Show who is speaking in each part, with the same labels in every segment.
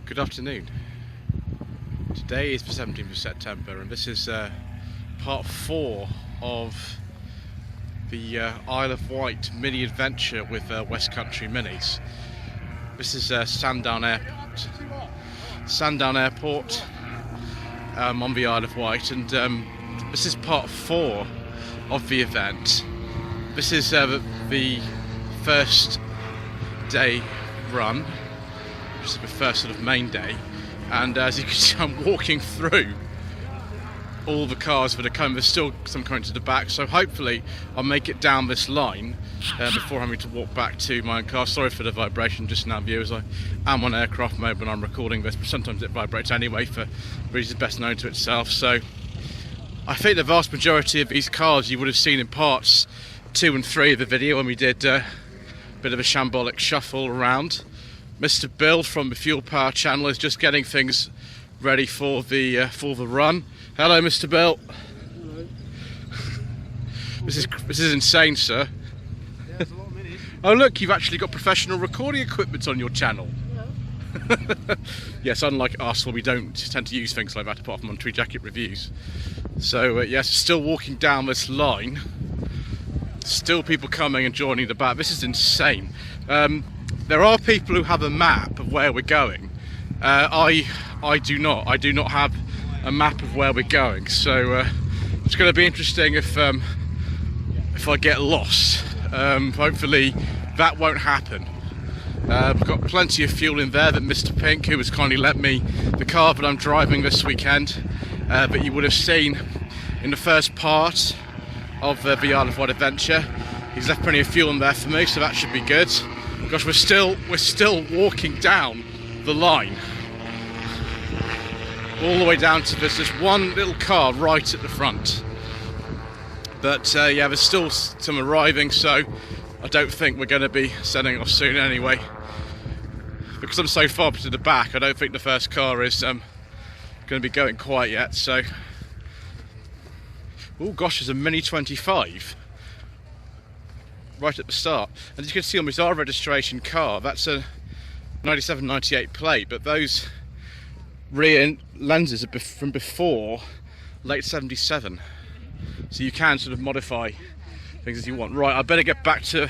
Speaker 1: Good afternoon. Today is the 17th of September and this is part 4 of the Isle of Wight mini adventure with West Country Minis. This is Sandown Airport. Sandown Airport on the Isle of Wight, and this is part 4 of the event. This is the first day run, which is the first sort of main day, and as you can see I'm walking through all the cars that are coming. There's still some coming to the back, so hopefully I'll make it down this line before having to walk back to my own car. Sorry for the vibration just now, viewers. I am on aircraft mode when I'm recording this, but sometimes it vibrates anyway for reasons best known to itself. So I think the vast majority of these cars you would have seen in parts 2 and 3 of the video when we did a bit of a shambolic shuffle around. Mr. Bill from the Fuel Power channel is just getting things ready for the run. Hello, Mr. Bill.
Speaker 2: Hello.
Speaker 1: This is insane, sir.
Speaker 2: Yeah, there's a lot of minis.
Speaker 1: Oh look, you've actually got professional recording equipment on your channel.
Speaker 2: Yeah.
Speaker 1: Yes, unlike us, where we don't tend to use things like that apart from on Tree Jacket reviews. So yes, still walking down this line. Still people coming and joining the back. This is insane. There are people who have a map of where we're going. I do not. I do not have a map of where we're going. So it's going to be interesting if I get lost. Hopefully that won't happen. We've got plenty of fuel in there that Mr. Pink, who has kindly lent me the car that I'm driving this weekend, that you would have seen in the first part of the Isle of Wight adventure. He's left plenty of fuel in there for me, so that should be good. Gosh, we're still walking down the line, all the way down to this one little car right at the front. But yeah, there's still some arriving, so I don't think we're going to be setting off soon anyway. Because I'm so far to the back, I don't think the first car is going to be going quite yet. So, oh gosh, there's a Mini 25 right at the start, and as you can see on this R registration car, that's a 97-98 plate, but those rear lenses are from before late 77, so you can sort of modify things as you want. Right, I better get back to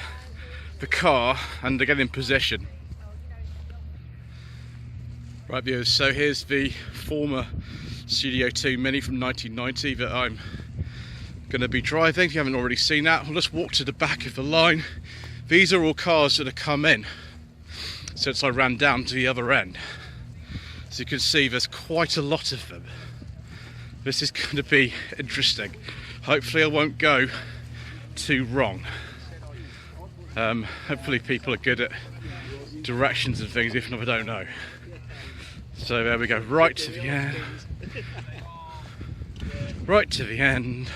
Speaker 1: the car and get in position. Right, viewers, so here's the former Studio 2 Mini from 1990 that I'm going to be driving. If you haven't already seen that, I'll just walk to the back of the line. These are all cars that have come in since I ran down to the other end. As you can see, there's quite a lot of them. This is going to be interesting. Hopefully I won't go too wrong. Hopefully people are good at directions and things, if not I don't know. So there we go, right to the end. Right to the end.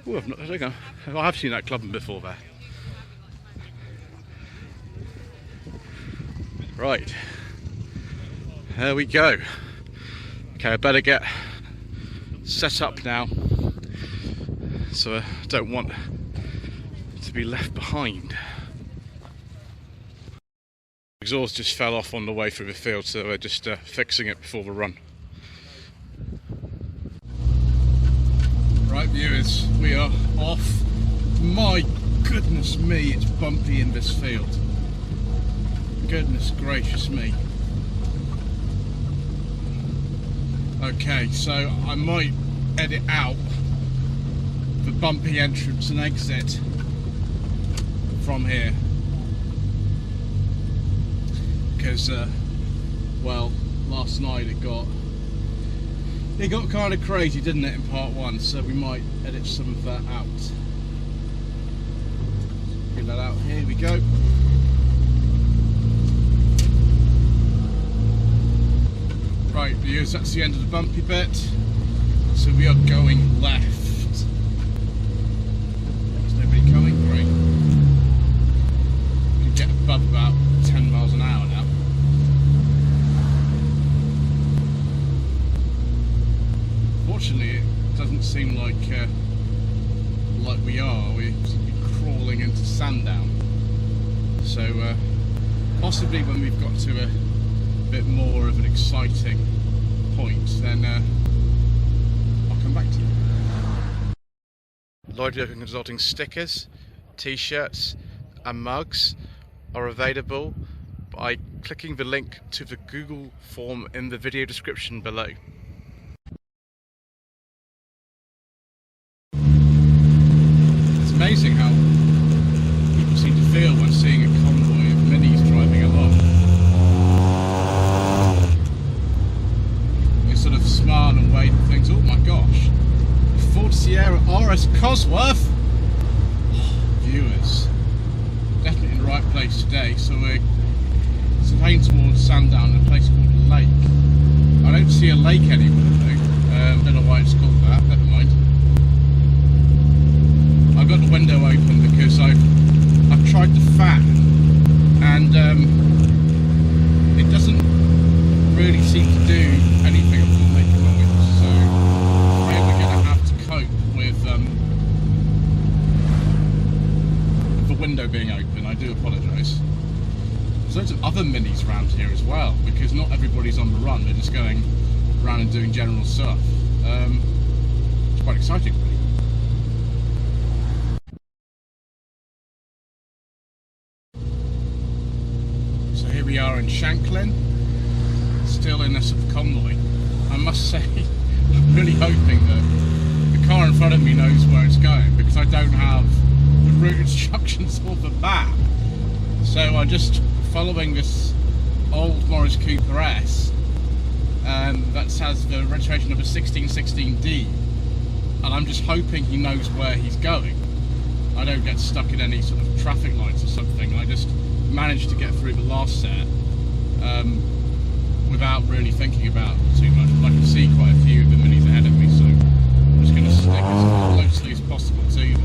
Speaker 1: Oh, I have seen that clubbing before there. Right, there we go. Okay, I better get set up now, so I don't want to be left behind. Exhaust just fell off on the way through the field, so we're just fixing it before the run. Right, viewers, we are off. My goodness me, it's bumpy in this field. Goodness gracious me. Okay, so I might edit out the bumpy entrance and exit from here, because well, last night it got kind of crazy, didn't it, in part 1, so we might edit some of that out. Get that out, here we go. Right, viewers, that's the end of the bumpy bit, so we are going left. There's nobody coming, great. We can get above about 10 miles an hour now. Fortunately, it doesn't seem like we are. We seem to be crawling into Sandown. So Possibly when we've got to a bit more of an exciting point, then I'll come back to you. Lloyd Vehicle Consulting stickers, t-shirts and mugs are available by clicking the link to the Google form in the video description below. It's amazing how people seem to feel when seeing a convoy of minis driving along. They sort of smile and wave and think, oh my gosh, Ford Sierra RS Cosworth! Viewers, definitely in the right place today, so we're heading towards Sandown, a place called Lake. I don't see a lake anywhere though, I don't know why it's called that, never mind. I've got the window open because I've tried the fan and it doesn't really seem to do anything at all make noise, so maybe we're going to have to cope with the window being open. I do apologise. There's loads of other minis around here as well, because not everybody's on the run, they're just going around and doing general stuff. It's quite exciting really. So here we are in Shanklin, still in a sort of convoy. I must say, I'm really hoping that the car in front of me knows where it's going, because I don't have the route instructions or the map. So I'm just following this old Morris Cooper S that has the registration number 1616D, and I'm just hoping he knows where he's going. I don't get stuck in any sort of traffic lights or something. I just managed to get through the last set without really thinking about too much. But I can see quite a few of the minis ahead of me, so I'm just going to stick as closely as possible to them,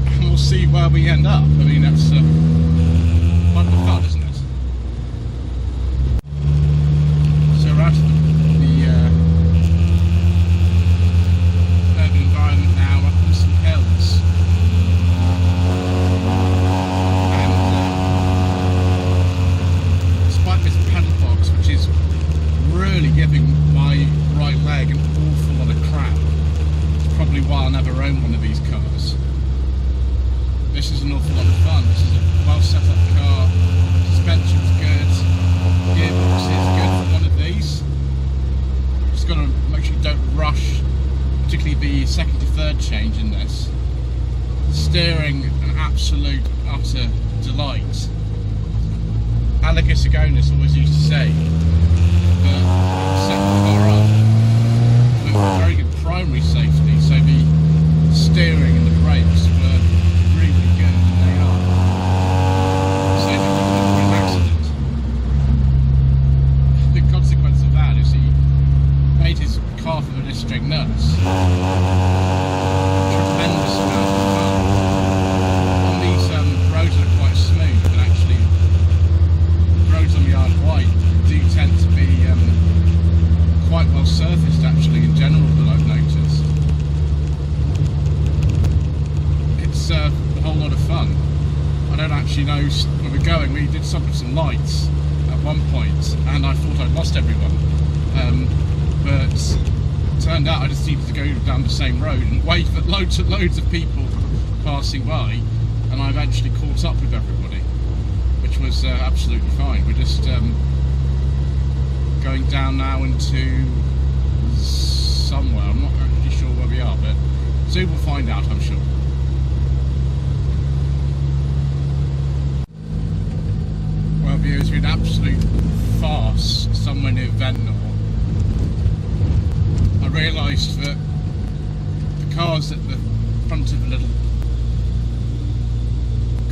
Speaker 1: and we'll see where we end up. I mean, that's quite the fun, isn't it? So we're out of the urban environment now, up on some hills. Despite this pedal box, which is really giving my right leg an awful lot of crap, it's probably why I'll never own one of these cars. This is an awful lot of fun. This is a well set up car, suspension's good, gearbox is good for one of these. Just got to make sure you don't rush, particularly the second to third change in this. Steering, an absolute utter delight. Allegis Agonis always used to say that set the car up with very good primary safety, so the steering and the brakes were really good, and they are. So if you look for an accident, the consequence of that is he made his car for the district nuts. Tremendous amount of fun. On these roads that are quite smooth, and actually roads on the Isle of Wight do tend to be quite well surfaced actually in general, that I've noticed. It's a whole lot of fun. I don't actually know where we're going. We did stop at some lights at one point and I thought I'd lost everyone, but it turned out I just needed to go down the same road and wait for loads of people passing by, and I eventually caught up with everybody, which was absolutely fine. We're just going down now into somewhere. I'm not actually sure where we are, but soon we'll find out, I'm sure. Well, viewers, we're in absolute farce somewhere near Ventnor. I realised that the cars at the front of the little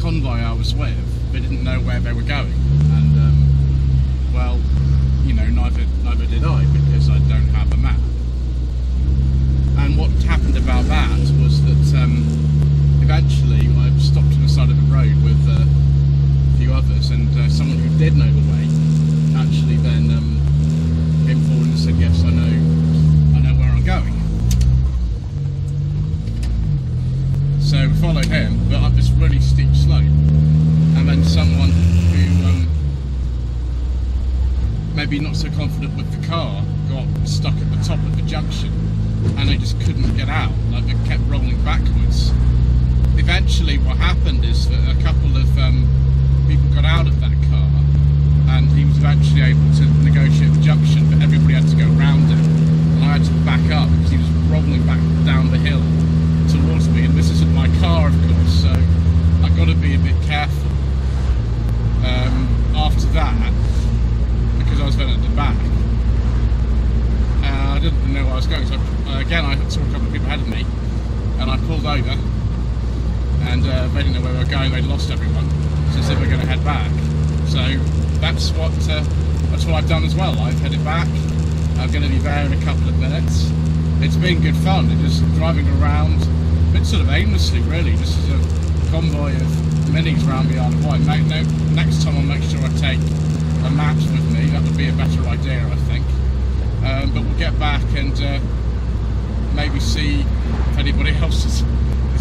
Speaker 1: convoy I was with, they didn't know where they were going, and well, you know, neither did I, because I don't have a map. And what happened about that was that eventually I stopped on the side of the road with a few others, and someone who did know the way actually then came forward and said, yes, I know where I'm going. So we followed him, but up this really steep slope, and then someone who maybe not so confident with the car, got stuck at the top of the junction and they just couldn't get out, like they kept rolling backwards. Eventually what happened is that a couple of people got out of that car and he was eventually able to negotiate the junction, but everybody had to go around him and I had to back up because he was rolling back down the hill towards me, and this isn't my car of course, so I've got to be a bit careful. After that, because I was then at the back, I didn't know where I was going, so again I saw a couple of people ahead of me and I pulled over and they didn't know where we were going, they'd lost everyone, so they said we're going to head back. So that's what I've done as well. I've headed back. I'm going to be there in a couple of minutes. It's been good fun, just driving around a bit sort of aimlessly really, just as a convoy of minis around the Isle of Wight. Next time I'll make sure I take a map with me, that would be a better idea I think. But we'll get back and maybe see if anybody else is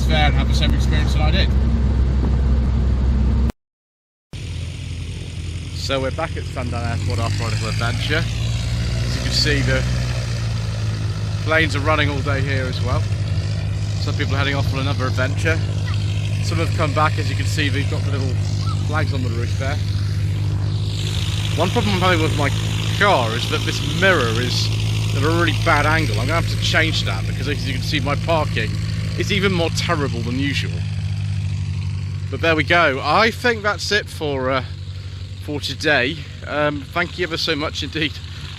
Speaker 1: there and have the same experience that I did. So we're back at Sundown Airport after our little adventure. As you can see, the planes are running all day here as well. Some people are heading off on another adventure. Some have come back, as you can see, they've got the little flags on the roof there. One problem I'm having with my car is that this mirror is at a really bad angle. I'm going to have to change that because, as you can see, my parking is even more terrible than usual. But there we go. I think that's it for today. Thank you ever so much indeed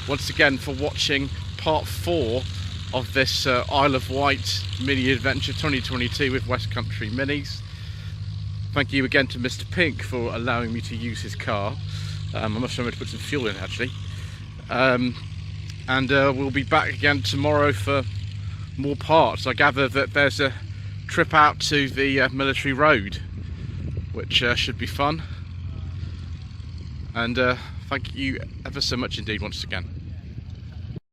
Speaker 1: once again for watching part 4 of this Isle of Wight mini adventure 2022 with West Country Minis. Thank you again to Mr. Pink for allowing me to use his car. I must remember to put some fuel in actually. And we'll be back again tomorrow for more parts. I gather that there's a trip out to the military road, which should be fun. And thank you ever so much indeed once again.